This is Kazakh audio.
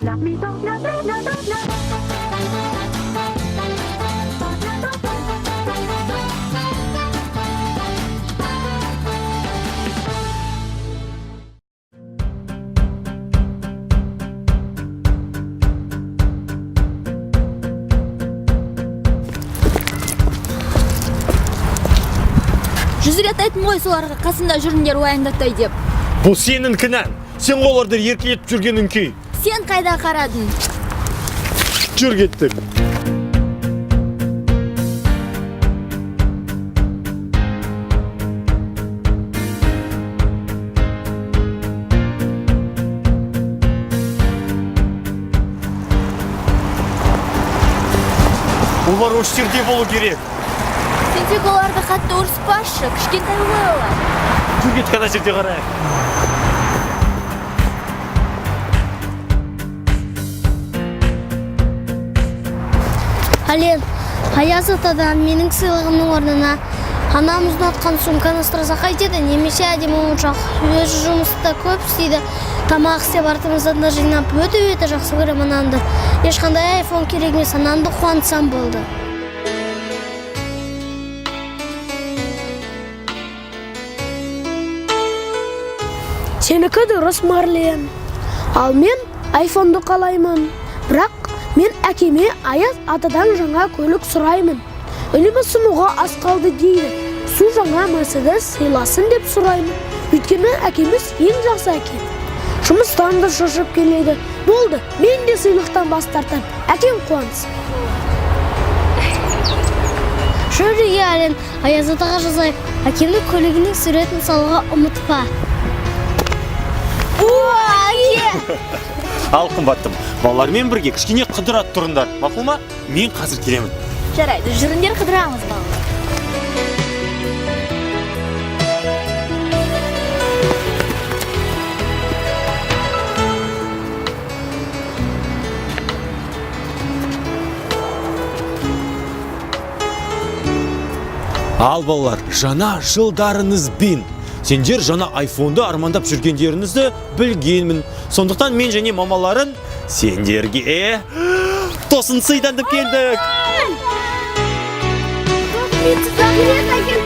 Жүз рет айттым ғой соларға қасында жүріңдер уайымдатпай деп. Бұл сенің кінәң. Сен оларды еркелетіп жүргенің күй. Сен қайда қарадың? Жүр кеттік. Олар осы жерде болу керек. Сен тек оларды қатты ұрыспашы, кішкентай ғой олар. Жүр кеттік, ана жерде қарайық. Ален, Аяз атадан менің сыйлығымның орнына анамыздың атқан сумканы сұраса қайтеді, немесе әдемі ойыншақ. Өзі жұмыста көп істейді, тамақ істеп артымыздан да жинап өте жақсы көрем анамды. Ешқандай айфон керек емес, анамды қуантсам болды. Сенікі дұрыс, Марлен. Ал мен айфонды қалаймын. Бірақ мен әкеме Аяз атадан жаңа көлік сұраймын. Үнемі сынуға аз қалды дейді. Су жаңа Мерседес сыйласын деп сұраймын. Өйткені әкеміз ең жақсы әке. Жұмыстан да шошып келеді. Болды, мен де сыйлықтан бас тартам. Әкем қуансын. Шөреге Ален, Аяз атаға жазайық. Әкемнің көлігінің суретін салуға ұмытпа. Ал қымбаттым, балалармен бірге кішкене қыдырат тұрыңдар. Мақұл ма? Мен қазір келемін. Жарайды, жүріңдер қыдырамыз балалар. Ал балалар, жаңа жылдарыңызбен сендер жаңа айфонды армандап жүргендеріңізді білгенмін. Сондықтан мен және мамаларын сендерге тосын сыйданып келдік. Рахмет, әкем.